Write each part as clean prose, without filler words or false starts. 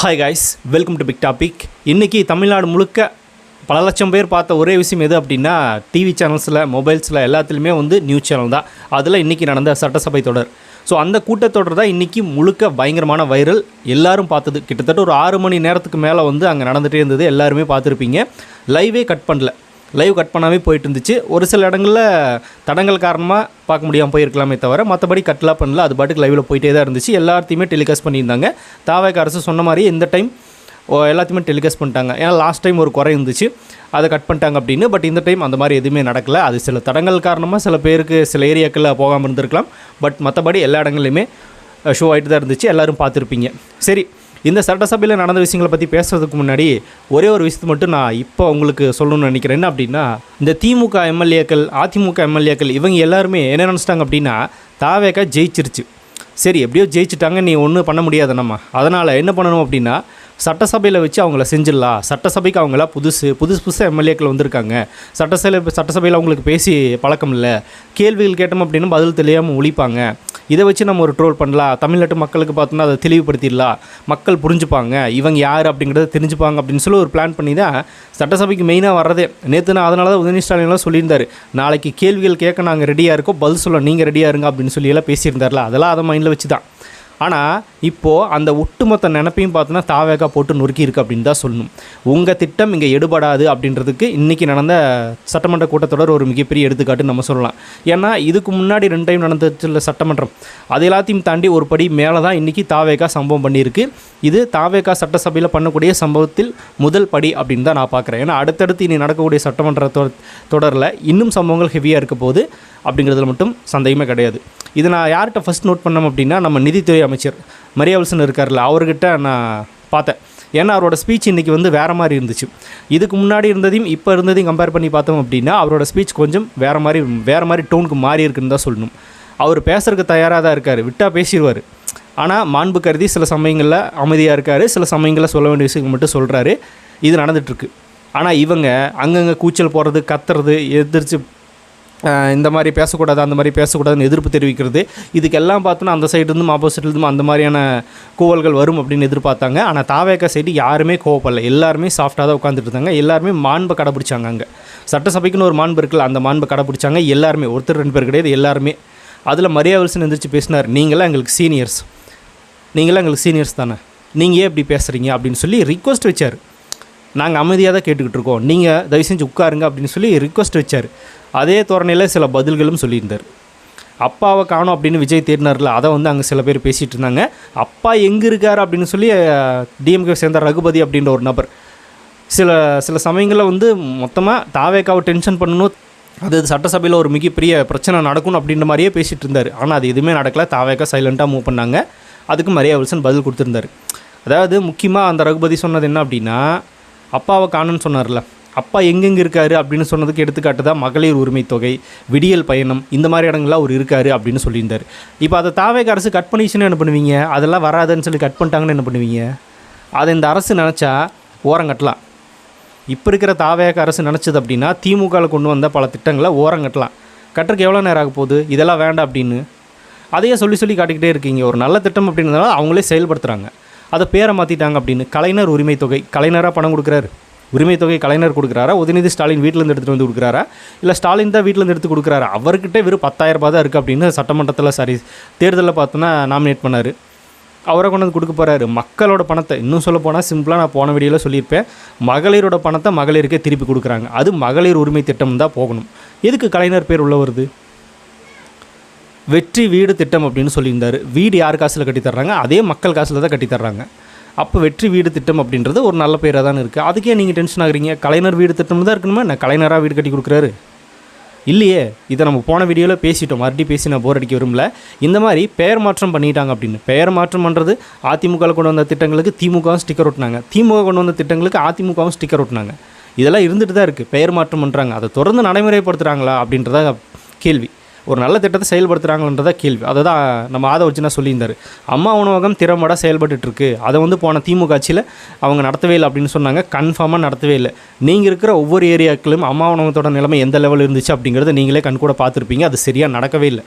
Hi guys, welcome to big topic. இன்றைக்கி தமிழ்நாடு முழுக்க பல லட்சம் பேர் பார்த்த ஒரே விஷயம் எது அப்படின்னா டிவி சேனல்ஸில், மொபைல்ஸில் எல்லாத்துலேயுமே நியூஸ் சேனல் தான். அதில் இன்றைக்கி நடந்த சட்டசபை தொடர். ஸோ அந்த கூட்டத்தொடர் தான் இன்றைக்கி முழுக்க பயங்கரமான வைரல். எல்லோரும் பார்த்தது கிட்டத்தட்ட ஒரு 6 மணி நேரத்துக்கு மேலே அங்கே நடந்துகிட்டே இருந்தது. எல்லாருமே பார்த்துருப்பீங்க. லைவே கட் பண்ணல, லைவ் கட் பண்ணாமே போயிட்டு இருந்துச்சு. ஒரு சில இடங்களில் தடங்கள் காரணமாக பார்க்க முடியாமல் போயிருக்கலாமே தவிர மற்றபடி கட்லாம் பண்ணல. அது பாட்டுக்கு லைவில் போயிட்டே தான் இருந்துச்சு. எல்லாத்தையுமே டெலிகாஸ்ட் பண்ணியிருந்தாங்க. தாவேக அரசு சொன்ன மாதிரி இந்த டைம் எல்லாத்தையுமே டெலிகாஸ்ட் பண்ணிட்டாங்க. ஏன்னா லாஸ்ட் டைம் ஒரு குறை இருந்துச்சு, அதை கட் பண்ணிட்டாங்க அப்படின்னு. பட் இந்த டைம் அந்த மாதிரி எதுவுமே நடக்கலை. அது சில தடங்கள் காரணமாக சில பேருக்கு சில ஏரியாக்களில் போகாமல் இருந்திருக்கலாம். பட் மற்றபடி எல்லா இடங்கள்லையுமே ஷோ ஆகிட்டு தான் இருந்துச்சு. எல்லோரும் பார்த்துருப்பீங்க. சரி, இந்த சட்டசபையில் நடந்த விஷயங்களை பற்றி பேசுகிறதுக்கு முன்னாடி ஒரே ஒரு விஷயத்தை மட்டும் நான் இப்போ உங்களுக்கு சொல்லணும்னு நினைக்கிறேன். என்ன அப்படின்னா, இந்த திமுக எம்எல்ஏக்கள், அதிமுக எம்எல்ஏக்கள் இவங்க எல்லாருமே என்ன நினச்சிட்டாங்க அப்படின்னா, தாவேக ஜெயிச்சிருச்சு. சரி, எப்படியோ ஜெயிச்சிட்டாங்க, நீ ஒன்றும் பண்ண முடியாது நம்ம. அதனால் என்ன பண்ணணும் அப்படின்னா, சட்டசபையில் வச்சு அவங்கள செஞ்சிடலாம். சட்டசபைக்கு அவங்கள புதுசாக எம்எல்ஏக்கள் வந்திருக்காங்க. சட்டசபையில் அவங்களுக்கு பேசி பழக்கம் இல்லை. கேள்விகள் கேட்டோம் அப்படின்னா பதில் தெரியாமல் ஒழிப்பாங்க. இதை வச்சு நம்ம ஒரு ட்ரோல் பண்ணலாம். தமிழ்நாட்டு மக்களுக்கு பார்த்தோன்னா அதை தெளிவுபடுத்திடலாம். மக்கள் புரிஞ்சுப்பாங்க, இவங்க யார் அப்படிங்கிறத தெரிஞ்சுப்பாங்க அப்படின்னு சொல்லி ஒரு பிளான் பண்ணி தான் சட்டசபைக்கு மெயினாக வர்றதே. நேற்று நான் அதனால தான் உதயநிதி ஸ்டாலின்லாம் சொல்லியிருந்தார், நாளைக்கு கேள்விகள் கேட்க நாங்கள் ரெடியாக இருக்கோம், பதில் சொல்ல நீங்கள் ரெடியாக இருங்க அப்படின்னு சொல்லி எல்லாம் பேசியிருந்தார்ல. அதெல்லாம் அதை மைண்டில் வச்சு தான். ஆனால் இப்போது அந்த ஒட்டுமொத்த நினைப்பையும் பார்த்தோன்னா தாவேகா போட்டு நொறுக்கி இருக்குது அப்படின்னு தான் சொல்லணும். உங்கள் திட்டம் இங்கே எடுபடாது அப்படின்றதுக்கு இன்றைக்கி நடந்த சட்டமன்ற கூட்டத்தொடர் ஒரு மிகப்பெரிய எடுத்துக்காட்டு நம்ம சொல்லலாம். ஏன்னா இதுக்கு முன்னாடி 2 டைம் நடந்துச்சுள்ள சட்டமன்றம், அது எல்லாத்தையும் தாண்டி ஒரு படி மேலே தான் இன்றைக்கி தாவேகா சம்பவம் பண்ணியிருக்கு. இது தாவேகா சட்டசபையில் பண்ணக்கூடிய சம்பவத்தில் முதல் படி அப்படின்னு தான் நான் பார்க்குறேன். ஏன்னா அடுத்தடுத்து இனி நடக்கக்கூடிய சட்டமன்ற தொடரில் இன்னும் சம்பவங்கள் ஹெவியாக இருக்க போகுது அப்படிங்கிறதுல மட்டும் சந்தேகமே கிடையாது. இது நான் யார்கிட்ட ஃபஸ்ட் நோட் பண்ணோம் அப்படின்னா, நம்ம நிதித்துறை அமைச்சர் மரியாவல்சன் இருக்கார்ல, அவர்கிட்ட நான் பார்த்தேன். ஏன்னா அவரோட ஸ்பீச் இன்றைக்கி வேறு மாதிரி இருந்துச்சு. இதுக்கு முன்னாடி இருந்ததையும் இப்போ இருந்ததையும் கம்பேர் பண்ணி பார்த்தோம் அப்படின்னா அவரோட ஸ்பீச் கொஞ்சம் வேறு மாதிரி டோனுக்கு மாறி இருக்குன்னு தான் சொல்லணும். அவர் பேசுறதுக்கு தயாராக தான் இருக்கார், விட்டால் பேசிடுவார். ஆனால் மாண்பு கருதி சில சமயங்களில் அமைதியாக இருக்கார், சில சமயங்களில் சொல்ல வேண்டிய விஷயங்கள் மட்டும் சொல்கிறாரு. இது நடந்துகிட்ருக்கு. ஆனால் இவங்க அங்கங்கே கூச்சல் போடுறது, கத்துறது, எதிர்த்து இந்த மாதிரி பேசக்கூடாது, அந்த மாதிரி பேசக்கூடாதுன்னு எதிர்ப்பு தெரிவிக்கிறது, இதுக்கெல்லாம் பார்த்தோன்னா அந்த சைடுலேருந்தும் ஆப்போசிட்லேருந்தும் அந்த மாதிரியான கோவல்கள் வரும் அப்படின்னு எதிர்பார்த்தாங்க. ஆனால் தாவேக சைடு யாருமே கோவப்படல. எல்லாருமே சாஃப்டாக தான் உட்காந்துட்டு இருந்தாங்க. எல்லாருமே மாண்பை கடைப்பிடிச்சாங்க. அங்கே சட்டசபைக்குன்னு ஒரு மாண்பு இருக்குல்ல, அந்த மாண்பை கடைப்பிடிச்சாங்க எல்லாருமே. ஒருத்தர் 2 பேர் கிடையாது, எல்லாருமே. அதில் மரியாவல்சன் எந்திரிச்சு பேசினார், நீங்களாம் எங்களுக்கு சீனியர்ஸ் தானே, நீங்கள் ஏன் இப்படி பேசுகிறீங்க அப்படின்னு சொல்லி ரிக்வஸ்ட் வச்சார். நாங்கள் அமைதியாக தான் கேட்டுக்கிட்டு இருக்கோம், நீங்கள் தயவு செஞ்சு உட்காருங்க அப்படின்னு சொல்லி ரிக்வஸ்ட் வச்சார். அதே தோரணையில் சில பதில்களும் சொல்லியிருந்தார். அப்பாவை காணோம் அப்படின்னு விஜய் தேடினார்ல, அதை அங்கே சில பேர் பேசிகிட்டு இருந்தாங்க. அப்பா எங்கே இருக்கார் அப்படின்னு சொல்லி டிஎம்கே சேர்ந்த ரகுபதி அப்படின்ற ஒரு நபர் சில சமயங்களில் மொத்தமாக தாவேக்காவை டென்ஷன் பண்ணணும், அது சட்டசபையில் ஒரு மிகப்பெரிய பிரச்சனை நடக்கணும் அப்படின்ற மாதிரியே பேசிகிட்டு இருந்தார். ஆனால் அது எதுவுமே நடக்கலை. தாவேக்கா சைலண்ட்டாக மூவ் பண்ணாங்க. அதுக்கு மரியாவல்சன் பதில் கொடுத்துருந்தார். அதாவது முக்கியமாக அந்த ரகுபதி சொன்னது என்ன அப்படின்னா, அப்பாவை காணுன்னு சொன்னார்ல, அப்பா எங்கெங்கே இருக்கார் அப்படின்னு சொன்னதுக்கு எடுத்துக்காட்டு தான் மகளிர் உரிமை தொகை, விடியல் பயணம், இந்த மாதிரி இடங்கள்லாம் அவர் இருக்கார் அப்படின்னு சொல்லியிருந்தார். இப்போ அதை தாவேக அரசு கட் பண்ணிச்சுன்னு என்ன பண்ணுவீங்க? அதெல்லாம் வராதுன்னு சொல்லி கட் பண்ணிட்டாங்கன்னு என்ன பண்ணுவீங்க? அதை இந்த அரசு நினச்சா ஓரங்கட்டலாம். இப்போ இருக்கிற தாவேக அரசு நினச்சது அப்படின்னா திமுகவில் கொண்டு வந்த பல திட்டங்களை ஓரங்கட்டலாம். கட்டுறதுக்கு எவ்வளோ நேரம் ஆக போகுது? இதெல்லாம் வேண்டாம் அப்படின்னு அதையே சொல்லி காட்டிக்கிட்டே இருக்கீங்க. ஒரு நல்ல திட்டம் அப்படின்றதால அவங்களே செயல்படுத்துகிறாங்க. அதை பேரை மாற்றிட்டாங்க அப்படின்னு. கலைஞர் உரிமை தொகை, கலைஞராக பணம் கொடுக்குறாரு. உரிமை தொகை கலைஞர் கொடுக்குறாரா, உதயநிதி ஸ்டாலின் வீட்டிலேருந்து எடுத்துகிட்டு வந்து கொடுக்குறாரா, இல்லை ஸ்டாலின் தான் வீட்டிலேருந்து எடுத்து கொடுக்குறாரா? அவர்கிட்ட வெறும் 10,000 ரூபாய் தான் இருக்குது அப்படின்னு சட்டமன்றத்தில் தேர்தலில் பார்த்தோன்னா நாமினேட் பண்ணார். அவரை கொண்டு வந்து கொடுக்க போகிறாரு. மக்களோட பணத்தை, இன்னும் சொல்ல போனால் சிம்பிளாக நான் போன வீடியோவில் சொல்லியிருப்பேன், மகளிரோட பணத்தை மகளிருக்கே திருப்பி கொடுக்குறாங்க. அது மகளிர் உரிமை திட்டம் தான் போகணும். எதுக்கு கலைஞர் பேர் உள்ள வருது? வெற்றி வீடு திட்டம் அப்படின்னு சொல்லியிருந்தார். வீடு யார் காசில் கட்டித்தர்றாங்க? அதே மக்கள் காசில் தான் கட்டித்தர்றாங்க. அப்போ வெற்றி வீடு திட்டம் அப்படின்றது ஒரு நல்ல பேராக தான் இருக்குது. அதுக்கே நீங்கள் டென்ஷன் ஆகுறீங்க. கலைஞர் வீடு திட்டம் தான் இருக்கணுமா? நான் கலைஞராக வீடு கட்டி கொடுக்குறாரு இல்லையே. இதை நம்ம போன வீடியோவில் பேசிட்டோம், மறுபடியும் பேசி நான் போர் அடிக்க விரும்பல. இந்த மாதிரி பெயர் மாற்றம் பண்ணிட்டாங்க அப்படின்னு. பெயர் மாற்றம் பண்ணுறது, அதிமுகவில் கொண்டு வந்த திட்டங்களுக்கு திமுகவும் ஸ்டிக்கர் ஒட்டினாங்க, திமுக கொண்டு வந்த திட்டங்களுக்கு அதிமுகவும் ஸ்டிக்கர் ஒட்டினாங்க. இதெல்லாம் இருந்துட்டு தான் இருக்குது. பெயர் மாற்றம் பண்ணுறாங்க, அதை தொடர்ந்து நடைமுறைப்படுத்துகிறாங்களா அப்படின்றத கேள்வி. ஒரு நல்ல திட்டத்தை செயல்படுத்துகிறாங்கன்றதா கேள்வி. அதை தான் நம்ம ஆதவர்ஜுனா சொல்லியிருந்தார். அம்மா உணவகம் திறம்பட செயல்பட்டுருக்கு. அதை போன திமுக ஆட்சியில் அவங்க நடத்தவே இல்லை அப்படின்னு சொன்னாங்க. கன்ஃபார்மாக நடத்தவே இல்லை. நீங்கள் இருக்கிற ஒவ்வொரு ஏரியாக்களும் அம்மா உணவகத்தோட நிலைமை எந்த லெவலில் இருந்துச்சு அப்படிங்கிறத நீங்களே கண்கூட பார்த்துருப்பீங்க. அது சரியாக நடக்கவே இல்லை.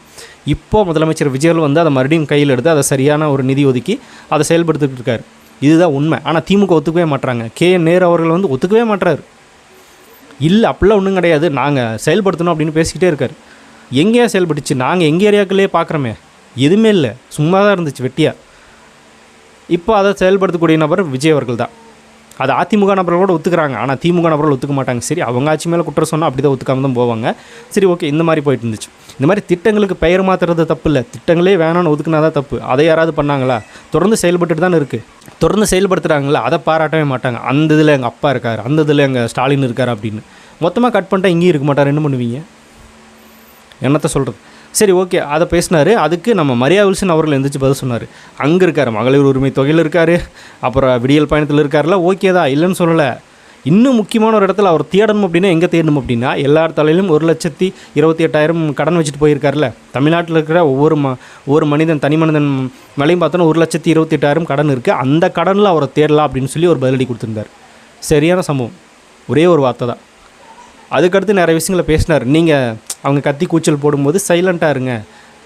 இப்போது முதலமைச்சர் விஜய் அதை மறுபடியும் கையில் எடுத்து அதை சரியான ஒரு நிதி ஒதுக்கி அதை செயல்படுத்திட்டு இருக்கார். இதுதான் உண்மை. ஆனால் திமுக ஒத்துக்கவே மாட்டுறாங்க. நேரு அவர்கள் வந்து ஒத்துக்கவே மாட்டுறாரு. இல்லை அப்படிலாம் ஒன்றும் கிடையாது, நாங்கள் செயல்படுத்தணும் அப்படின்னு பேசிக்கிட்டே இருக்கார். எங்கேயா செயல்பட்டுச்சு? நாங்கள் எங்கள் ஏரியாக்குள்ளேயே பார்க்குறோமே, எதுவுமே இல்லை, சும்மா தான் இருந்துச்சு வெட்டியாக. இப்போ அதை செயல்படுத்தக்கூடிய நபர் விஜய் அவர்கள் தான். அது அதிமுக நபர்களோடு ஒத்துக்கிறாங்க, ஆனால் திமுக நபர்கள் ஒத்துக்க மாட்டாங்க. சரி, அவங்க ஆட்சி மேலே குற்றம் சொன்னால் அப்படி தான் ஒத்துக்காம தான் போவாங்க. சரி, ஓகே, இந்த மாதிரி போயிட்டு இருந்துச்சு. இந்த மாதிரி திட்டங்களுக்கு பெயர் மாற்றுறது தப்பு இல்லை, திட்டங்களே வேணான்னு ஒதுக்குனா தான் தப்பு. அதை யாராவது பண்ணாங்களா? தொடர்ந்து செயல்பட்டுட்டு தானே இருக்குது. தொடர்ந்து செயல்படுத்துகிறாங்களா? அதை பாராட்டவே மாட்டாங்க. அந்த இதில் எங்கள் அப்பா இருக்கார், அந்த இதில் எங்கள் ஸ்டாலின் இருக்கார் அப்படின்னு மொத்தமாக கட் பண்ணிட்டா இங்கேயும் இருக்க மாட்டார். என்ன பண்ணுவீங்க? என்னத்தை சொல்கிறது? சரி, ஓகே, அதை பேசினார். அதுக்கு நம்ம மரியா வில்சன் அவர்கள் எந்திரிச்சு பதில் சொன்னார். அங்கே இருக்கார், மகளிர் உரிமை தொகையில் இருக்கார், அப்புறம் விடியல் பயணத்தில் இருக்கார்ல, ஓகே தான், இல்லைன்னு சொல்லலை. இன்னும் முக்கியமான ஒரு இடத்துல அவர் தேடணும் அப்படின்னா எங்கே தேடணும் அப்படின்னா, எல்லார் தலையிலும் 1,28,000 கடன் வச்சுட்டு போயிருக்காருல. தமிழ்நாட்டில் இருக்கிற ஒவ்வொரு மனிதன், தனி மனிதன் மேலேயும் பார்த்தோன்னா 1,28,000 கடன் இருக்குது. அந்த கடனில் அவரை தேடலாம் அப்படின்னு சொல்லி ஒரு பதிலடி கொடுத்துருந்தார். சரியான சம்பவம், ஒரே ஒரு வார்த்தை தான். அதுக்கடுத்து நிறைய விஷயங்களை பேசினார். நீங்கள் அவங்க கத்தி கூச்சல் போடும்போது சைலண்ட்டாக இருங்க,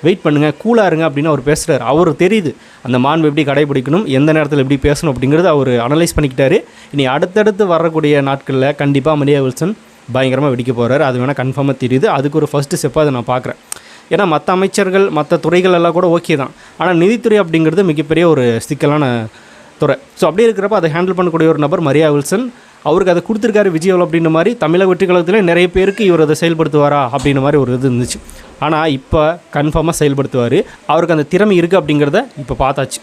வெயிட் பண்ணுங்கள், கூலாக இருங்க அப்படின்னு அவர் பேசுகிறார். அவர் தெரியுது அந்த மாண்பு எப்படி கடைபிடிக்கணும், எந்த நேரத்தில் எப்படி பேசணும் அப்படிங்கிறது அவர் அனலைஸ் பண்ணிக்கிட்டாரு. இனி அடுத்தடுத்து வரக்கூடிய நாட்களில் கண்டிப்பாக மரியா வில்சன் பயங்கரமாக வெடிக்க போகிறார். அது வேணால் கன்ஃபார்மாக தெரியுது. அதுக்கு ஒரு ஃபஸ்ட்டு ஸ்டெப்பாக அதை நான் பார்க்குறேன். ஏன்னா மற்ற அமைச்சர்கள், மற்ற துறைகள் எல்லாம் கூட ஓகே தான், ஆனால் நிதித்துறை அப்படிங்கிறது மிகப்பெரிய ஒரு சிக்கலான துறை. ஸோ அப்படி இருக்கிறப்ப அதை ஹேண்டில் பண்ணக்கூடிய ஒரு நபர் மரியா வில்சன். அவருக்கு அதை கொடுத்துருக்காரு விஜய் அப்படின்ற மாதிரி தமிழக வெற்றி கழகத்தில் நிறைய பேருக்கு இவர் அதை செயல்படுத்துவாரா அப்படின்ற மாதிரி ஒரு இது இருந்துச்சு. ஆனால் இப்போ கன்ஃபார்மாக செயல்படுத்துவார். அவருக்கு அந்த திறமை இருக்குது அப்படிங்கிறத இப்போ பார்த்தாச்சு.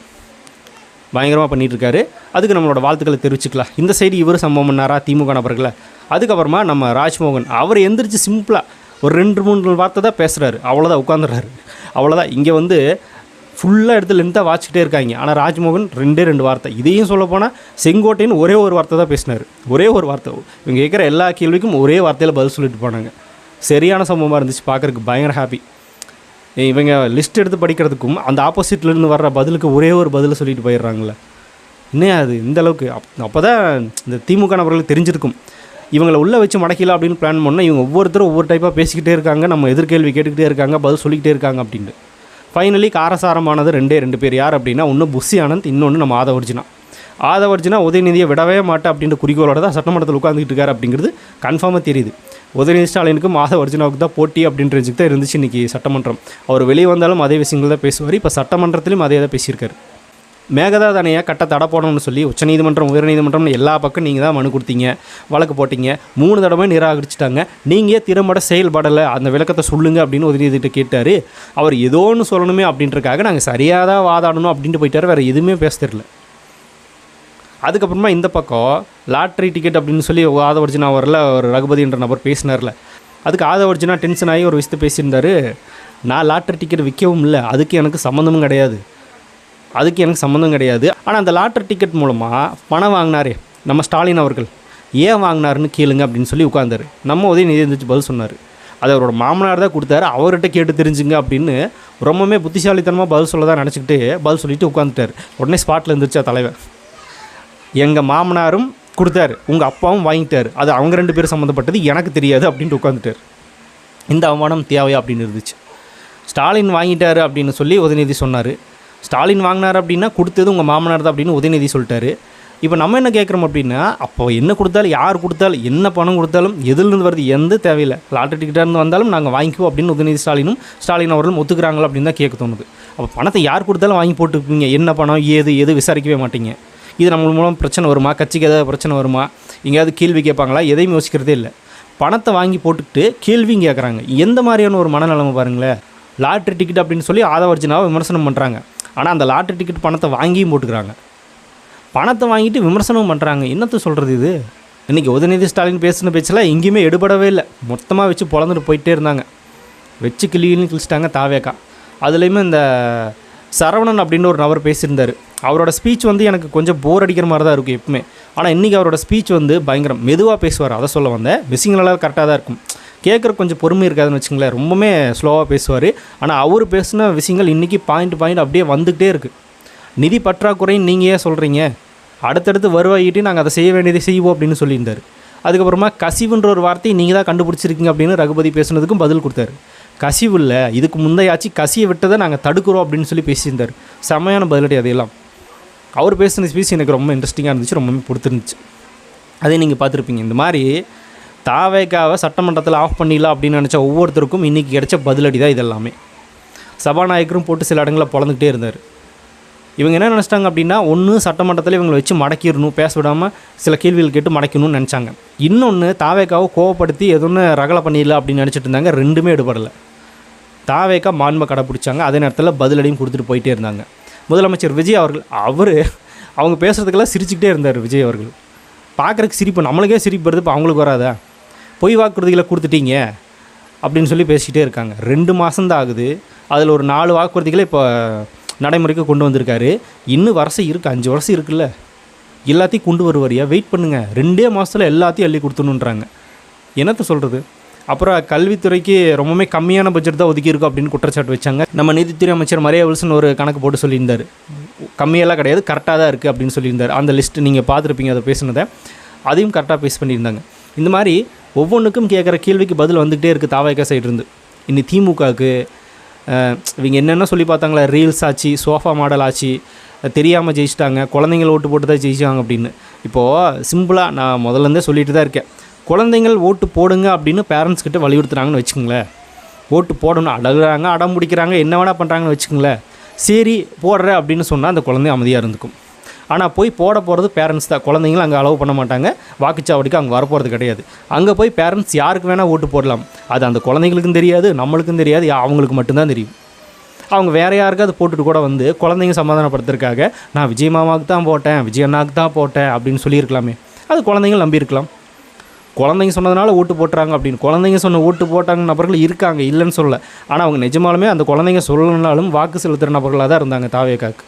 பயங்கரமாக பண்ணிகிட்ருக்காரு. அதுக்கு நம்மளோட வாழ்த்துக்களை தெரிவிச்சுக்கலாம். இந்த சைடு இவர் சம்பவம் பண்ணாரா திமுக நபர்களை. அதுக்கப்புறமா நம்ம ராஜ்மோகன் அவர் எந்திரிச்சு சிம்பிளாக ஒரு 2-3 வார்த்தை தான் பேசுகிறாரு, அவ்வளோதான், உட்காந்துடுறாரு, அவ்வளோதான். இங்கே வந்து ஃபுல்லாக எடுத்து லென்த்தாக வாச்சிக்கிட்டே இருக்காங்க. ஆனால் ராஜ்மோகன் 2 வார்த்தை. இதையும் சொல்லப்போனால் செங்கோட்டைன்னு ஒரே ஒரு வார்த்தை தான் பேசினார், ஒரே ஒரு வார்த்தை. இவங்க கேட்குற எல்லா கேள்விக்கும் ஒரே வார்த்தையில் பதில் சொல்லிட்டு போனாங்க. சரியான சம்பவமாக இருந்துச்சு, பார்க்குறதுக்கு பயங்கர ஹாப்பி. இவங்க லிஸ்ட் எடுத்து படிக்கிறதுக்கும் அந்த ஆப்போசிட்லேருந்து வர்ற பதிலுக்கு ஒரே ஒரு பதிலை சொல்லிட்டு போயிடுறாங்களே, இன்னும் அது இந்தளவுக்கு. அப்போ தான் இந்த திமுக நபர்களுக்கு தெரிஞ்சிருக்கும் இவங்களை உள்ளே வச்சு மடக்கலாம் அப்படின்னு பிளான் பண்ணால் இவங்க ஒவ்வொருத்தரும் ஒவ்வொரு டைப்பாக பேசிக்கிட்டே இருக்காங்க, நம்ம எதிர்கேள்வி கேட்டுக்கிட்டே இருக்காங்க, பதில் சொல்லிக்கிட்டே இருக்காங்க அப்படின்ட்டு. ஃபைனலி காரசாரமானது 2 பேர். யார் அப்படின்னா, ஒன்று புஷி ஆனந்த், இன்னொன்று நம்ம ஆதவர்ஜினா உதயநிதியை விடவே மாட்டேன் அப்படின்ற குறிக்கோளோட தான் சட்டமன்றத்தில் உட்காந்துக்கிட்டு இருக்காரு அப்படிங்கிறது கன்ஃபார்மாக தெரியுது. உதயநிதி ஸ்டாலினுக்கும் ஆதவர்ஜினாவுக்கு தான் போட்டி அப்படின்றதுக்கு தான் இருந்துச்சு இன்றைக்கி சட்டமன்றம். அவர் வெளியே வந்தாலும் அதே விஷயங்கள் தான் பேசுவார். இப்போ சட்டமன்றத்திலையும் அதே தான் பேசியிருக்காரு. மேகதாது அணையை கட்ட தடை போடணும்னு சொல்லி உச்சநீதிமன்றம், உயர்நீதிமன்றம்னு எல்லா பக்கம் நீங்கள் தான் மனு கொடுத்தீங்க, வழக்கு போட்டிங்க, 3 தடவை நிராகரிச்சிட்டாங்க, நீங்கள் திறம்பட செயல்படலை, அந்த விளக்கத்தை சொல்லுங்கள் அப்படின்னு உதயநிதிட்ட கேட்டார். அவர் ஏதோ ஒன்று சொல்லணுமே அப்படின்றக்காக நாங்கள் சரியாக தான் வாதாடணும் அப்படின்ட்டு போயிட்டார். வேறு எதுவுமே பேச தெரியல. அதுக்கப்புறமா இந்த பக்கம் லாட்ரி டிக்கெட் அப்படின்னு சொல்லி ஆதவர்ஜினா வரல ஒரு ரகுபதி என்ற நபர் பேசினார்ல, அதுக்கு ஆதவர்ஜினா டென்ஷன் ஆகி ஒரு விஷயத்தை பேசியிருந்தார். நான் லாட்ரி டிக்கெட் விற்கவும் இல்லை, அதுக்கு எனக்கு சம்மந்தமும் கிடையாது. ஆனால் அந்த லாட்ரி டிக்கெட் மூலமாக பணம் வாங்கினாரே நம்ம ஸ்டாலின் அவர்கள், ஏன் வாங்கினாருன்னு கேளுங்க அப்படின்னு சொல்லி உட்காந்தார். நம்ம உதயநிதி இருந்துச்சு பதில் சொன்னார். அது அவரோட மாமனார் தான் கொடுத்தாரு, அவர்கிட்ட கேட்டு தெரிஞ்சுங்க அப்படின்னு ரொம்பவுமே புத்திசாலித்தனமாக பதில் சொல்ல தான் நினச்சிக்கிட்டு பதில் சொல்லிவிட்டு உட்காந்துட்டார். உடனே ஸ்பாட்டில் இருந்துச்சா தலைவர், எங்கள் மாமனாரும் கொடுத்தாரு, உங்கள் அப்பாவும் வாங்கிட்டார், அது அவங்க 2 பேரும் சம்மந்தப்பட்டது, எனக்கு தெரியாது அப்படின்ட்டு உட்காந்துட்டார். இந்த அவமானம் தேவையா அப்படின்னு இருந்துச்சு. ஸ்டாலின் வாங்கிட்டார் அப்படின்னு சொல்லி உதயநிதி சொன்னார். ஸ்டாலின் வாங்கினார் அப்படின்னா கொடுத்தது உங்கள் மாமனார் தான் அப்படின்னு உதயநிதி சொல்லிட்டாரு. இப்போ நம்ம என்ன கேட்குறோம் அப்படின்னா, அப்போ என்ன கொடுத்தாலும், யார் கொடுத்தாலும், என்ன பணம் கொடுத்தாலும், எதிலிருந்து வருது எந்த தேவையில்லை, லாட்டரி டிக்கெட்டாக வந்தாலும் நாங்கள் வாங்கிக்குவோம் அப்படின்னு உதயநிதி ஸ்டாலின் அவர்களும் ஒத்துக்கிறாங்களா அப்படின்னு தான் கேட்க தோணுது. அப்போ பணத்தை யார் கொடுத்தாலும் வாங்கி போட்டுப்பீங்க, என்ன பணம் எது விசாரிக்கவே மாட்டீங்க. இது நம்ம மூலம் பிரச்சனை வருமா, கட்சிக்கு ஏதாவது பிரச்சனை வருமா, எங்கேயாவது கேள்வி கேட்பாங்களா, எதையும் யோசிக்கிறதே இல்லை. பணத்தை வாங்கி போட்டுக்கிட்டு கேள்வியும் கேட்குறாங்க. எந்த மாதிரியான ஒரு மனநிலைமை பாருங்களேன். லாட்ரி டிக்கெட் அப்படின்னு சொல்லி ஆதவர்ஜினாவை விமர்சனம் பண்ணுறாங்க, ஆனால் அந்த லாட்ரி டிக்கெட் பணத்தை வாங்கியும் போட்டுக்கிறாங்க. பணத்தை வாங்கிட்டு விமர்சனமும் பண்ணுறாங்க. என்னத்தை சொல்கிறது இது? இன்றைக்கி உதயநிதி ஸ்டாலின் பேசின பேச்சில் எங்கேயுமே எடுபடவே இல்லை. மொத்தமாக வச்சு பொழந்துட்டு போயிட்டே இருந்தாங்க. வச்சு கிழிச்சிட்டாங்க தாவேக்கா. அதுலேயுமே இந்த சரவணன் அப்படின்னு ஒரு நபர் பேசியிருந்தார். அவரோட ஸ்பீச் எனக்கு கொஞ்சம் போர் அடிக்கிற மாதிரி தான் இருக்கும் எப்பவுமே. ஆனால் இன்றைக்கி அவரோட ஸ்பீச் பயங்கரம் மெதுவாக பேசுவார். அதை சொல்ல வந்தேன். விஷயங்களெல்லாம் கரெக்டாக தான் இருக்கும், கேட்குற கொஞ்சம் பொறுமை இருக்காதுன்னு வச்சுங்களேன். ரொம்பவுமே ஸ்லோவாக பேசுவார். ஆனால் அவர் பேசின விஷயங்கள் இன்றைக்கி பாயிண்ட் அப்படியே வந்துக்கிட்டே இருக்குது. நிதி பற்றாக்குறைன்னு நீங்கள் ஏன் சொல்கிறீங்க, அடுத்தடுத்து வருவாயிட்டு நாங்கள் அதை செய்ய வேண்டியதை செய்வோம் அப்படின்னு சொல்லியிருந்தார். அதுக்கப்புறமா கசிவுன்ற ஒரு வார்த்தையை நீங்கள் தான் கண்டுபிடிச்சிருக்கீங்க அப்படின்னு ரகுபதி பேசுனதுக்கும் பதில் கொடுத்தாரு. கசிவு இல்லை, இதுக்கு முந்தையாச்சு கசியை விட்டதை நாங்கள் தடுக்கிறோம் அப்படின்னு சொல்லி பேசியிருந்தார். செம்மையான பதிலடி. அதையெல்லாம் அவர் பேசின ஸ்பீச் எனக்கு ரொம்ப இன்ட்ரெஸ்டிங்காக இருந்துச்சு, ரொம்பவே பிடிச்சிருந்துச்சு. அதே நீங்கள் பார்த்துருப்பீங்க. இந்த மாதிரி தாவேக்காவை சட்டமன்றத்தில் ஆஃப் பண்ணிடலாம் அப்படின்னு நினச்ச ஒவ்வொருத்தருக்கும் இன்றைக்கி கிடைச்ச பதிலடி தான் இதெல்லாமே. சபாநாயகரும் போட்டு சில இடங்களில் பொழந்துக்கிட்டே இருந்தார். இவங்க என்ன நினச்சிட்டாங்க அப்படின்னா, ஒன்று சட்டமன்றத்தில் இவங்களை வச்சு மடக்கிடணும், பேச விடாமல் சில கேள்விகள் கேட்டு மடக்கணும்னு நினச்சாங்க. இன்னொன்று தாவேக்காவை கோவப்படுத்தி எதுன்னு ரகலை பண்ணிடலாம் அப்படின்னு நினச்சிட்டு இருந்தாங்க. ரெண்டுமே எடுபடலை. தாவேக்கா மாண்பை கடைப்பிடிச்சாங்க, அதே நேரத்தில் பதிலடியும் கொடுத்துட்டு போயிட்டே இருந்தாங்க. முதலமைச்சர் விஜய் அவர்கள் அவங்க பேசுகிறதுக்கெல்லாம் சிரிச்சுக்கிட்டே இருந்தார். விஜய் அவர்கள் பார்க்குறதுக்கு சிரிப்பு, நம்மளுக்கே சிரிப்பு வருது, இப்போ அவங்களுக்கு வராதா? பொய் வாக்குறுதிகளை கொடுத்துட்டீங்க அப்படின்னு சொல்லி பேசிக்கிட்டே இருக்காங்க. 2 மாதம்தான் ஆகுது. அதில் ஒரு 4 வாக்குறுதிகளை இப்போ நடைமுறைக்கு கொண்டு வந்திருக்காரு. இன்னும் வருஷம் இருக்குது, 5 வருஷம் இருக்குல்ல, எல்லாத்தையும் கொண்டு வருவாரியா? வெயிட் பண்ணுங்கள். 2 மாதத்தில் எல்லாத்தையும் அள்ளி கொடுத்துணுன்றாங்க. என்னத்தை சொல்கிறது? அப்புறம் கல்வித்துறைக்கு ரொம்பவே கம்மியான பட்ஜெட் தான் ஒதுக்கியிருக்கும் அப்படின்னு குற்றச்சாட்டு வச்சாங்க. நம்ம நீதித்துறை அமைச்சர் மரியா வில்சன் ஒரு கணக்கு போட்டு சொல்லியிருந்தார். கம்மியெல்லாம் கிடையாது, கரெக்டாக தான் இருக்குது அப்படின்னு சொல்லியிருந்தார். அந்த லிஸ்ட்டு நீங்கள் பார்த்துருப்பீங்க, அதை பேசுனதை. அதையும் கரெக்டாக பேஸ் பண்ணியிருந்தாங்க. இந்த மாதிரி ஒவ்வொன்றுக்கும் கேட்குற கேள்விக்கு பதில் வந்துகிட்டே இருக்குது தாவேக்கா சைடு இருந்து. இன்னி திமுகவுக்கு இவங்க என்னென்ன சொல்லி பார்த்தாங்களா, ரீல்ஸ் ஆச்சு, சோஃபா மாடல் ஆச்சு, தெரியாமல் ஜெயிச்சிட்டாங்க, குழந்தைங்கள ஓட்டு போட்டு தான் ஜெயிச்சாங்க அப்படின்னு. இப்போது சிம்பிளாக நான் முதல்லேருந்தே சொல்லிட்டு தான் இருக்கேன், குழந்தைங்கள் ஓட்டு போடுங்க அப்படின்னு பேரண்ட்ஸ் கிட்ட வலியுறுத்துறாங்கன்னு வச்சுக்கோங்களேன். ஓட்டு போடணும் அடகுறாங்க, அடம் பிடிக்கிறாங்க, என்ன வேணா பண்ணுறாங்கன்னு வச்சுக்கோங்களேன். சரி போடுற அப்படின்னு சொன்னால் அந்த குழந்தை அமைதியாக இருந்துக்கும். ஆனால் போய் போட போகிறது பேரண்ட்ஸ் தான். குழந்தைங்களும் அங்கே அலோவ் பண்ண மாட்டாங்க, வாக்குச்சாவடிக்கு அங்கே வரப்போகிறது கிடையாது. அங்கே போய் பேரண்ட்ஸ் யாருக்கு வேணால் ஓட்டு போடலாம். அது அந்த குழந்தைங்களுக்கும் தெரியாது, நம்மளுக்கும் தெரியாது, அவங்களுக்கு மட்டும்தான் தெரியும். அவங்க வேறு யாருக்காவது போட்டுட்டு கூட வந்து குழந்தைங்க சமாதானப்படுத்துறதுக்காக நான் விஜய் மாமாவுக்கு தான் போட்டேன், விஜய் அண்ணாவுக்கு தான் போட்டேன் அப்படின்னு சொல்லியிருக்கலாமே. அது குழந்தைங்க நம்பியிருக்கலாம். குழந்தைங்க சொன்னதுனால ஓட்டு போட்டுறாங்க அப்படின்னு. குழந்தைங்க சொன்ன ஓட்டு போட்டாங்க நபர்கள் இருக்காங்க, இல்லைன்னு சொல்லலை. ஆனால் அவங்க நிஜமாலுமே அந்த குழந்தைங்க சொல்லணுன்னாலும் வாக்கு செலுத்துகிற நபர்களாக தான் இருந்தாங்க தாவேக்காக்கு.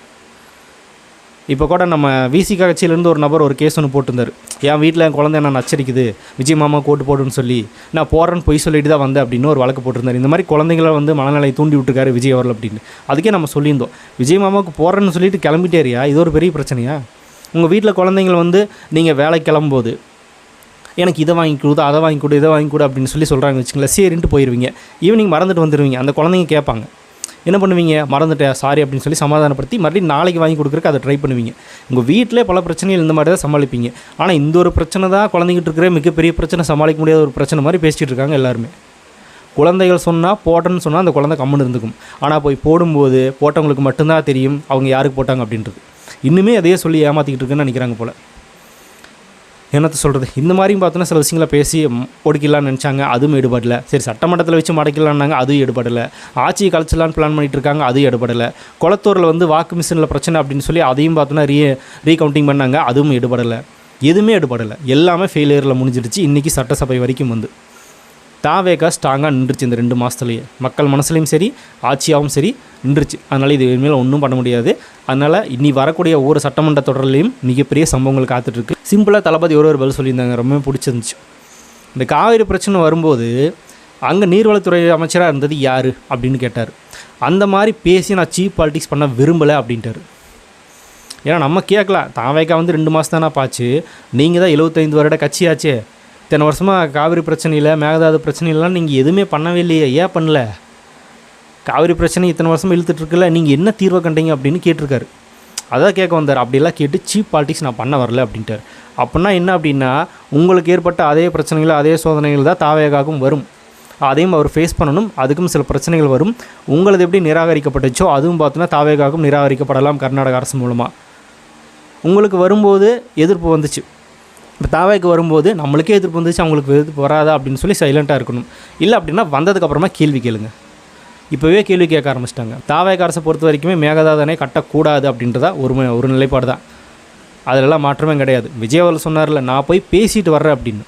இப்போ கூட நம்ம விசிகா கட்சியிலேருந்து ஒரு நபர் ஒரு கேஸ் ஒன்று போட்டிருந்தார். என் வீட்டில் என் குழந்தை என்ன நச்சரிக்குது, விஜய் மாமா ஓட்டு போடுன்னு சொல்லி நான் போகிறேன்னு பொய் சொல்லிட்டு தான் வந்தேன் அப்படின்னு ஒரு வழக்கு போட்டிருந்தார். இந்த மாதிரி குழந்தைங்களை வந்து மனநிலையை தூண்டி விட்டுருக்காரு விஜய் அவர்கள் அப்படின்னு. அதுக்கே நம்ம சொல்லியிருந்தோம், விஜய் மாமாவுக்கு போகிறேன்னு சொல்லிட்டு கிளம்பிட்டேரியா, இது ஒரு பெரிய பிரச்சனையா? உங்கள் வீட்டில் குழந்தைங்களை வந்து நீங்கள் வேலைக்கு கிளம்பும்போது எனக்கு இதை வாங்கி கொடு, அதை வாங்கி கொடு, இதை வாங்கி கொடு அப்படின்னு சொல்லி சொல்கிறாங்க வச்சுங்களேன். சரின்ட்டு போயிடுவீங்க. ஈவினிங் மறந்துட்டு வந்துடுவீங்க. அந்த குழந்தைங்க கேட்பாங்க, என்ன பண்ணுவீங்க? மறந்துட்டேன் சாரி அப்படின்னு சொல்லி சமாதானப்படுத்தி மறுபடியும் நாளைக்கு வாங்கி கொடுக்குறக்கு அதை ட்ரை பண்ணுவீங்க. உங்கள் வீட்டிலே பல பிரச்சனைகள் இந்த மாதிரி தான் சமாளிப்பீங்க. ஆனால் இந்த ஒரு பிரச்சனை தான் குழந்தைங்கிட்டு இருக்கிற மிகப்பெரிய பிரச்சனை, சமாளிக்க முடியாத ஒரு பிரச்சனை மாதிரி பேசிகிட்டு இருக்காங்க எல்லாருமே. குழந்தைகள் சொன்னால் போட்டேன்னு சொன்னால் அந்த குழந்தை கம்முன்னு இருந்துக்கும். ஆனால் போய் போடும்போது போட்டவங்களுக்கு மட்டும்தான் தெரியும் அவங்க யாருக்கு போட்டாங்க அப்படின்றது. இன்னுமே அதையே சொல்லி ஏமாற்றிக்கிட்டு இருக்குன்னு நினைக்கிறாங்க போல். என்னத்தை சொல்கிறது? இந்த மாதிரியும் பார்த்தோன்னா சில விஷயங்களை பேசி ஒடுக்கிடலான்னு நினச்சாங்க, அதுவும் எடுபடலை. சரி சட்டமன்றத்தில் வச்சு மடக்கலான்னாங்க, அதுவும் எடுபடலை. ஆட்சியை கலைச்சிடலான்னு பிளான் பண்ணிகிட்டு இருக்காங்க, அதுவும் எடுபடலை. குளத்தூரில் வந்து வாக்கு மிஷினில் பிரச்சனை அப்படின்னு சொல்லி அதையும் பார்த்தோன்னா ரீகவுண்டிங் பண்ணாங்க, அதுவும் எடுபடலை. எதுவுமே எடுபடலை, எல்லாமே ஃபெயிலியரில் முடிஞ்சிடுச்சு. இன்றைக்கி சட்டசபை வரைக்கும் வந்து தாவேக்கா ஸ்ட்ராங்காக நின்றுச்சு. இந்த 2 மாதத்துலேயே மக்கள் மனசுலையும் சரி, ஆட்சியாகவும் சரி நின்றுச்சு. அதனால் இது இனிமேல் ஒன்றும் பண்ண முடியாது. அதனால் இனி வரக்கூடிய ஒவ்வொரு சட்டமன்ற தொடர்லையும் மிகப்பெரிய சம்பவங்கள் காத்துட்ருக்கு. சிம்பிளாக தளபதி ஒரு பதில் சொல்லியிருந்தாங்க, ரொம்பவே பிடிச்சிருந்துச்சு. இந்த காவிரி பிரச்சனை வரும்போது அங்கே நீர்வளத்துறை அமைச்சராக இருந்தது யார் அப்படின்னு கேட்டார். அந்த மாதிரி பேசி நான் சீப் பாலிடிக்ஸ் பண்ண விரும்பலை அப்படின்ட்டார். ஏன்னா நம்ம கேட்கலாம், தாவேக்கா வந்து 2 மாதம் தானே பாச்சு, நீங்கள் தான் 75 வருட கட்சியாச்சே, இத்தனை வருஷமாக காவிரி பிரச்சனையில் மேகதாது பிரச்சனையிலாம் நீங்கள் எதுவுமே பண்ணவே இல்லையே, ஏன் பண்ணல? காவிரி பிரச்சனை இத்தனை வருஷமாக இழுத்துட்ருக்குல்ல, நீங்கள் என்ன தீர்வை கண்டீங்க அப்படின்னு கேட்டிருக்காரு. அதான் கேட்க வந்தார். அப்படிலாம் கேட்டு சீப் பாலிடிக்ஸ் நான் பண்ண வரல அப்படின்ட்டார். அப்படின்னா என்ன அப்படின்னா, உங்களுக்கு ஏற்பட்ட அதே பிரச்சனைகள் அதே சோதனைகள் தான் தாவேக்காவும் வரும். அதையும் அவர் ஃபேஸ் பண்ணணும். அதுக்கும் சில பிரச்சனைகள் வரும். உங்களது எப்படி நிராகரிக்கப்பட்டுச்சோ அதுவும் பார்த்தோன்னா தாவேக்காவும் நிராகரிக்கப்படலாம் கர்நாடக அரசு மூலமாக. உங்களுக்கு வரும்போது எதிர்ப்பு வந்துச்சு, இப்போ தாவேக்கு வரும்போது நம்மளுக்கே எதிர்ப்பு வந்துச்சு, அவங்களுக்கு எதிர்ப்பு வராதா அப்படின்னு சொல்லி சைலண்ட்டாக இருக்கணும். இல்லை அப்படின்னா வந்ததுக்கப்புறமா கேள்வி கேளுங்க. இப்போவே கேள்வி கேட்க ஆரம்பிச்சிட்டாங்க. தாவேக்கு அரசை பொறுத்த வரைக்குமே மேகதாதனை கட்டக்கூடாது அப்படின்றதா ஒரு நிலைப்பாடு தான். அதிலெல்லாம் மாற்றமே கிடையாது. விஜய் அவர்கள் சொன்னார்ல, நான் போய் பேசிட்டு வர்றேன் அப்படின்னு.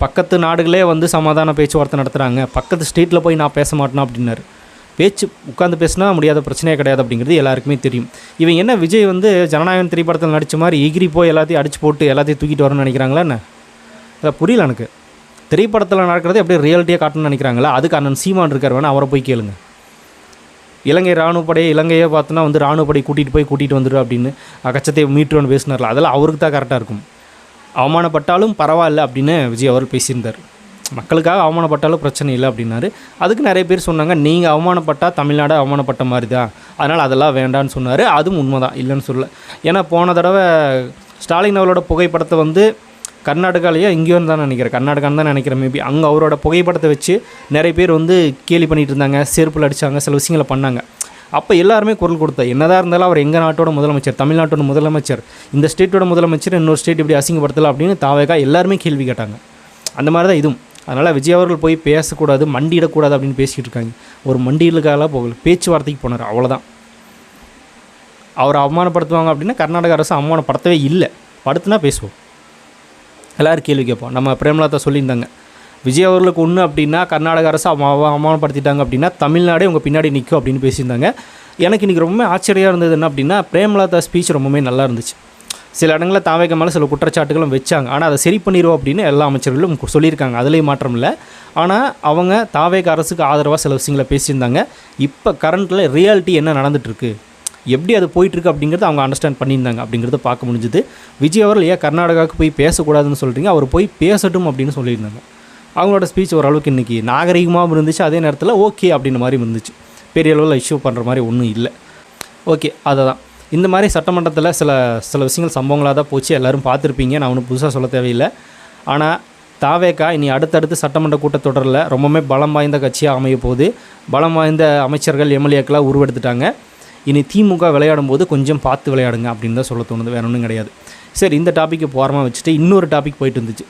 பக்கத்து நாடுகளே வந்து சமாதான பேச்சுவார்த்தை நடத்துகிறாங்க, பக்கத்து ஸ்டேட்டில் போய் நான் பேச மாட்டேனா அப்படின்னாரு. பேச்சு உட்காந்து பேசினா முடியாத பிரச்சனையே கிடையாது அப்படிங்கிறது எல்லாருக்குமே தெரியும். இவன் என்ன விஜய் வந்து ஜனநாயகன் திரைப்படத்தில் நடித்த மாதிரி எகிரி போய் எல்லாத்தையும் அடிச்சு போட்டு எல்லாத்தையும் தூக்கிட்டு வரணும்னு நினைக்கிறாங்களா என்ன? அதை புரியல எனக்கு. திரைப்படத்தில் நடக்கிறதே அப்படியே ரியாலிட்டியாக காட்டணும்னு நினைக்கிறாங்களா? அதுக்கு அண்ணன் சீமான் இருக்கார், வேணா அவரை போய் கேளுங்க. இலங்கை இராணுவப்படையை இலங்கையே பார்த்தோன்னா வந்து இராணுவப்படை கூட்டிகிட்டு வந்துடும் அப்படின்னு கச்சத்தை மீட்டுருன்னு பேசினார்ல, அதெல்லாம் அவருக்கு தான் கரெக்டாக இருக்கும். அவமானப்பட்டாலும் பரவாயில்ல அப்படின்னு விஜய் அவர் பேசியிருந்தார். மக்களுக்காக அவமானப்பட்டாலும் பிரச்சனை இல்லை அப்படின்னாரு. அதுக்கு நிறைய பேர் சொன்னாங்க, நீங்கள் அவமானப்பட்டால் தமிழ்நாடு அவமானப்பட்ட மாதிரி தான், அதனால் அதெல்லாம் வேண்டான்னு சொன்னார். அதுவும் உண்மை தான், இல்லைன்னு சொல்லலை. ஏன்னா போன தடவை ஸ்டாலின் அவரோட புகைப்படத்தை வந்து கர்நாடகாலேயே இங்கேயும் தான் நினைக்கிறேன், கர்நாடகான்னு தான் நினைக்கிறேன் மேபி, அங்கே அவரோட புகைப்படத்தை வச்சு நிறைய பேர் வந்து கேலி பண்ணிகிட்டு இருந்தாங்க, செருப்பில் அடித்தாங்க, சில விஷயங்களை பண்ணாங்க. அப்போ எல்லாருமே குரல் கொடுத்தா, என்னதான் இருந்தாலும் அவர் எங்கள் நாட்டோட முதலமைச்சர், தமிழ்நாட்டோட முதலமைச்சர், இந்த ஸ்டேட்டோட முதலமைச்சர், இன்னொரு ஸ்டேட் இப்படி அசிங்கப்படுத்தலாம் அப்படின்னு தாவேகா எல்லாருமே கேள்வி கேட்டாங்க. அந்த மாதிரி தான் இதுவும். அதனால் விஜய் அவர்கள் போய் பேசக்கூடாது, மண்டியிடக்கூடாது அப்படின்னு பேசிக்கிட்டு இருக்காங்க. ஒரு மண்டியிலுக்காக போகல, பேச்சுவார்த்தைக்கு போனார், அவ்வளோதான். அவரை அவமானப்படுத்துவாங்க அப்படின்னா கர்நாடக அரசு அவமானப்படுத்தவே இல்லை, படுத்துனா பேசுவோம், எல்லோரும் கேள்வி கேட்போம். நம்ம பிரேமலதா சொல்லியிருந்தாங்க, விஜய் அவர்களுக்கு ஒன்று அப்படின்னா கர்நாடக அரசு அவமானப்படுத்திட்டாங்க அப்படின்னா தமிழ்நாடே உங்கள் பின்னாடி நிற்கும் அப்படின்னு பேசியிருந்தாங்க. எனக்கு இன்றைக்கி ரொம்ப ஆச்சரியம் இருந்தது என்ன அப்படின்னா, பிரேமலதா ஸ்பீச் ரொம்பவே நல்லா இருந்துச்சு. சில இடங்களில் தாவேக மேலே சில குற்றச்சாட்டுகளும் வச்சாங்க, ஆனால் அதை சரி பண்ணிடுவோம் அப்படின்னு எல்லா அமைச்சர்களும் சொல்லியிருக்காங்க, அதுலேயும் மாற்றம் இல்லை. ஆனால் அவங்க தாவேக அரசுக்கு ஆதரவாக சில விஷயங்களை பேசியிருந்தாங்க. இப்போ கரண்ட்டில் ரியாலிட்டி என்ன நடந்துகிட்ருக்கு, எப்படி அது போயிட்டுருக்கு அப்படிங்கிறது அவங்க அண்டர்ஸ்டாண்ட் பண்ணியிருந்தாங்க அப்படிங்கிறத பார்க்க முடிஞ்சுது. விஜய் அவர்கள் ஏன் கர்நாடகாவுக்கு போய் பேசக்கூடாதுன்னு சொல்கிறீங்க, அவர் போய் பேசட்டும் அப்படின்னு சொல்லியிருந்தாங்க. அவங்களோட ஸ்பீச் ஓரளவுக்கு இன்றைக்கி நாகரிகமாகவும் இருந்துச்சு, அதே நேரத்தில் ஓகே அப்படின்ற மாதிரி இருந்துச்சு. பெரிய அளவில் இஷ்யூ பண்ணுற மாதிரி ஒன்றும் இல்லை. ஓகே, அதை தான் இந்த மாதிரி சட்டமன்றத்தில் சில விஷயங்கள் சம்பவங்களாக தான் போச்சு, எல்லோரும் பார்த்துருப்பீங்க, நான் ஒன்றும் புதுசாக சொல்ல தேவையில்லை. ஆனால் தாவேகா இனி அடுத்தடுத்து சட்டமன்ற கூட்டத்தொடரில் ரொம்பவுமே பலம் வாய்ந்த கட்சியாக அமைய போகுது. பலம் வாய்ந்த அமைச்சர்கள் எம்எல்ஏக்களாக உருவெடுத்துட்டாங்க. இனி திமுக விளையாடும் போது கொஞ்சம் பார்த்து விளையாடுங்க அப்படின்னு தான் சொல்ல தோணுது, வேறு ஒன்றும் கிடையாது. சரி, இந்த டாப்பிக்கை போகிறமா வச்சுட்டு இன்னொரு டாபிக் போயிட்டு இருந்துச்சு.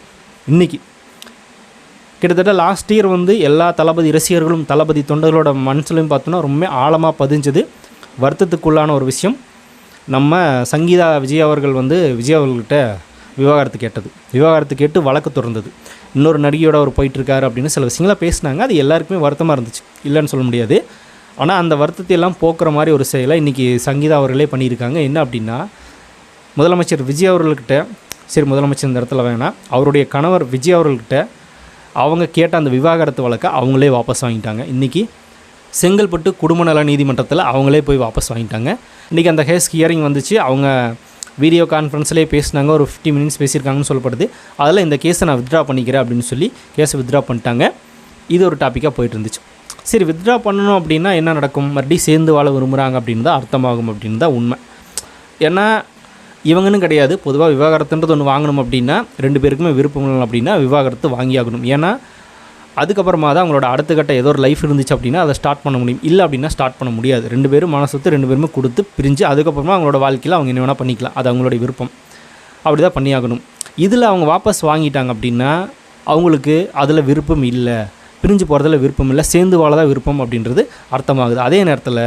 இன்றைக்கி கிட்டத்தட்ட லாஸ்ட் இயர் வந்து எல்லா தளபதி ரசிகர்களும் தளபதி தொண்டர்களோட மனசுலையும் பார்த்தோன்னா ரொம்ப ஆழமாக பதிஞ்சது, வருத்தத்துக்குள்ளான ஒரு விஷயம். நம்ம சங்கீதா விஜய் அவர்கள் வந்து விஜய் அவர்கள்கிட்ட விவாகரத்து கேட்டு வழக்கு தொடர்ந்தது. இன்னொரு நடிகையோட அவர் போயிட்டுருக்காரு அப்படின்னு சில விஷயங்களாக பேசினாங்க. அது எல்லாருக்குமே வருத்தமாக இருந்துச்சு, இல்லைன்னு சொல்ல முடியாது. ஆனால் அந்த வருத்தத்தை எல்லாம் போக்குற மாதிரி ஒரு செயலை இன்றைக்கி சங்கீதா அவர்களே பண்ணியிருக்காங்க. என்ன அப்படின்னா, முதலமைச்சர் விஜய் அவர்கள்கிட்ட, சரி முதலமைச்சர் இந்த இடத்துல வேணாம், அவருடைய கணவர் விஜய் அவர்கள்கிட்ட அவங்க கேட்ட அந்த விவாகரத்து வழக்கை அவங்களே வாபஸ் வாங்கிட்டாங்க. இன்றைக்கி செங்கல்பட்டு குடும்ப நல நீதிமன்றத்தில் அவங்களே போய் வாபஸ் வாங்கிட்டாங்க. இன்றைக்கி அந்த கேஸ் ஹியரிங் வந்துச்சு. அவங்க வீடியோ கான்ஃபரன்ஸ்லேயே பேசினாங்க, ஒரு 50 மினிட்ஸ் பேசியிருக்காங்கன்னு சொல்லப்படுது. அதில் இந்த கேஸை நான் வித்ட்ரா பண்ணிக்கிறேன் அப்படின்னு சொல்லி கேஸை வித்ட்ரா பண்ணிட்டாங்க. இது ஒரு டாப்பிக்காக போயிட்டு இருந்துச்சு. சரி, வித்ட்ரா பண்ணணும் அப்படின்னா என்ன நடக்கும், மறுபடியும் சேர்ந்து வாழ விரும்புகிறாங்க அப்படின்னு தான் அர்த்தமாகும் அப்படின்னு தான் உண்மை. ஏன்னா இவங்கன்னு கிடையாது, பொதுவாக விவாகரத்துன்றது ஒன்று வாங்கணும் அப்படின்னா 2 பேருக்குமே விருப்பம் இல்லை அப்படின்னா விவாகரத்து வாங்கியாகணும். ஏன்னா அதுக்கப்புறமா தான் அவங்களோட அடுத்த கட்ட ஏதோ ஒரு லைஃப் இருந்துச்சு அப்படின்னா அதை ஸ்டார்ட் பண்ண முடியும், இல்லை அப்படின்னா ஸ்டார்ட் பண்ண முடியாது. 2 பேரும் மனசொத்து 2 பேருமே கொடுத்து பிரிஞ்சு அதுக்கப்புறமா அவங்களோட வாழ்க்கையில் அவங்க என்ன வேணால் பண்ணிக்கலாம், அது அவங்களோட விருப்பம், அப்படி தான் பண்ணியாகணும். இதில் அவங்க வாபஸ் வாங்கிட்டாங்க அப்படின்னா அவங்களுக்கு அதில் விருப்பம் இல்லை, பிரிஞ்சு போகிறதுல விருப்பம் இல்லை, சேர்ந்து வாழ தான் விருப்பம் அப்படின்றது அர்த்தமாகுது. அதே நேரத்தில்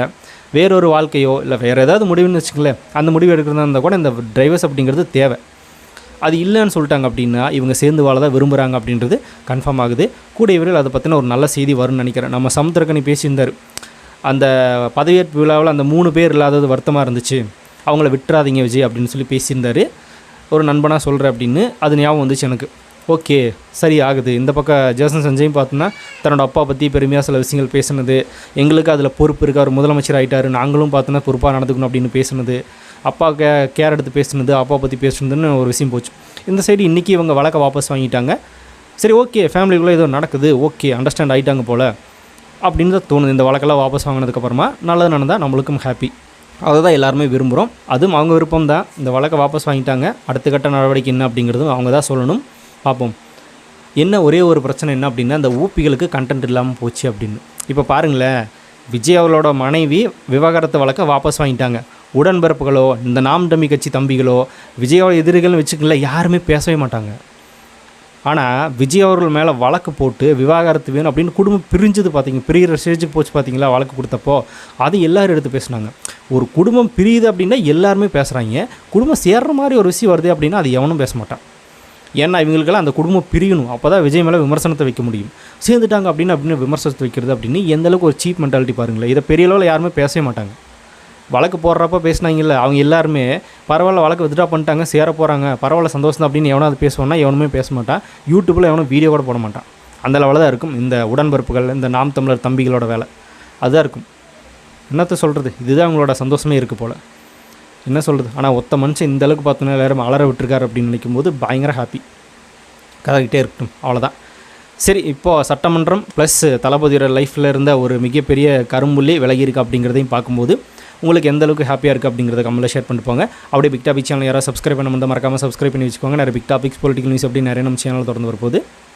வேறொரு வாழ்க்கையோ இல்லை வேறு ஏதாவது முடிவுன்னு வச்சுக்கல, அந்த முடிவு எடுக்கிறதா இருந்தால் கூட இந்த டிரைவர்ஸ் அப்படிங்கிறது தேவை. அது இல்லைன்னு சொல்லிட்டாங்க அப்படின்னா இவங்க சேர்ந்து வாழ தான் விரும்புகிறாங்க அப்படின்றது கன்ஃபார்ம் ஆகுது. கூடிய விரைவில் அதை பற்றின ஒரு நல்ல செய்தி வரும்னு நினைக்கிறேன். நம்ம சமுத்திரக்கனி பேசியிருந்தார், அந்த பதவியேற்பு விழாவில் அந்த 3 பேர் இல்லாதது வருத்தமாக இருந்துச்சு, அவங்கள விட்டுறாதீங்க விஜய் அப்படின்னு சொல்லி பேசியிருந்தார். ஒரு நண்பனாக சொல்கிறேன் அப்படின்னு அது ஞாபகம் வந்துச்சு எனக்கு. ஓகே, சரி ஆகுது. இந்த பக்கம் ஜேசன் சஞ்சயும் பார்த்தோன்னா தன்னோட அப்பா பற்றி பெருமையாக சில விஷயங்கள் பேசுனது, எங்களுக்கு அதில் பொறுப்பு இருக்குது, அவர் முதலமைச்சர் ஆகிட்டார், நாங்களும் பார்த்தோன்னா பொறுப்பாக நடந்துக்கணும் அப்படின்னு பேசுனது, அப்பா கேர் எடுத்து பேசுனது, அப்பா பற்றி பேசுனதுன்னு ஒரு விஷயம் போச்சு. இந்த சைடு இன்றைக்கி இவங்க வழக்கை வாபஸ் வாங்கிட்டாங்க. சரி, ஓகே, ஃபேமிலிக்குள்ளே ஏதோ நடக்குது, ஓகே அண்டர்ஸ்டாண்ட் ஆகிட்டாங்க போல் அப்படின்னு தான் தோணுது. இந்த வழக்கெல்லாம் வாபஸ் வாங்கினதுக்கப்புறமா நல்லது நடந்தால் நம்மளுக்கும் ஹாப்பி, அதை தான் எல்லாருமே விரும்புகிறோம். அதுவும் அவங்க விருப்பம் தான். இந்த வழக்கை வாபஸ் வாங்கிட்டாங்க, அடுத்த கட்ட நடவடிக்கை என்ன அப்படிங்கிறதும் அவங்க தான் சொல்லணும். பார்ப்போம். என்ன ஒரே ஒரு பிரச்சனை என்ன அப்படின்னா, இந்த ஊப்பிகளுக்கு கண்டென்ட் இல்லாமல் போச்சு அப்படின்னு. இப்போ பாருங்களேன், விஜய் அவர்களோட மனைவி விவாகரத்து வழக்கை வாபஸ் வாங்கிட்டாங்க. உடன்பிறப்புகளோ இந்த நாம் டம்மி கட்சி தம்பிகளோ விஜயோட எதிரிகள்னு வச்சுக்கல, யாருமே பேசவே மாட்டாங்க. ஆனால் விஜய் அவர்கள் மேலே வழக்கு போட்டு விவாகரத்து வேணும் அப்படின்னு குடும்பம் பிரிஞ்சது பார்த்தீங்க, பிரிகிற ஸ்டேஜுக்கு போச்சு பார்த்தீங்களா வழக்கு கொடுத்தப்போ, அது எல்லோரும் எடுத்து பேசுனாங்க. ஒரு குடும்பம் பிரியுது அப்படின்னா எல்லாருமே பேசுகிறாங்க, குடும்பம் சேர்ற மாதிரி ஒரு விஷயம் வருது அப்படின்னா அது எவனும் பேச மாட்டான். ஏன்னா இவங்களுக்கெல்லாம் அந்த குடும்பம் பிரியணும், அப்போ தான் விஜய் மேலே விமர்சனத்தை வைக்க முடியும். சேர்ந்துட்டாங்க அப்படின்னு விமர்சனத்தை வைக்கிறது அப்படின்னு எந்தளவுக்கு ஒரு சீப் மென்டாலிட்டி பாருங்களேன். இதை பெரிய அளவில் யாருமே பேசவே மாட்டாங்க. வழக்கு போடுறப்ப பேசினாங்கல்ல, அவங்க எல்லாருமே பரவாயில்ல வழக்கு வித்ட்ரா பண்ணிட்டாங்க, சேர போகிறாங்க, பரவாயில்ல சந்தோஷம் அப்படின்னு எவனாவது பேசுவான்னா எவனுமே பேச மாட்டான். யூடியூப்பில் எவனும் வீடியோ கூட போட மாட்டான். அந்த லெவலில் தான் இருக்கும் இந்த உடன்பிறப்புகள், இந்த நாம் தமிழர் தம்பிகளோட வேலை அதுதான் இருக்கும். என்னத்தை சொல்கிறது, இதுதான் அவங்களோட சந்தோஷமே இருக்குது போல், என்ன சொல்கிறது. ஆனால் ஒத்த மனுஷன் இந்த அளவுக்கு பார்த்தோன்னா எல்லாரும் அலற விட்டுருக்காரு அப்படின்னு நினைக்கும் போது பயங்கர ஹாப்பி. கதைக்கிட்டே இருக்கட்டும், அவ்வளோதான். சரி, இப்போது சட்டமன்றம் ப்ளஸ் தளபதியோட லைஃப்பில் இருந்த ஒரு மிகப்பெரிய கரும்புள்ளி விலகி இருக்குது அப்படிங்கிறதையும் பார்க்கும்போது உங்களுக்கு எந்த அளவுக்கு ஹாப்பியாக இருக்குது அப்படிங்கிறத கமெண்ட்டில் ஷேர் பண்ணிட்டு போங்க. அப்படியே பிக் டாபிக் சேனல் யாராவது சப்ஸ்கிரைப் பண்ண மறக்காமல் சப்ஸ்கிரைப் பண்ணி வச்சுக்கோங்க. நிறைய பிக் டாபிக்ஸ், பொலிட்டிக்கல் நியூஸ் அப்படி நிறைய நம்ம சேனல் தொடர்ந்து வரப்போகுது.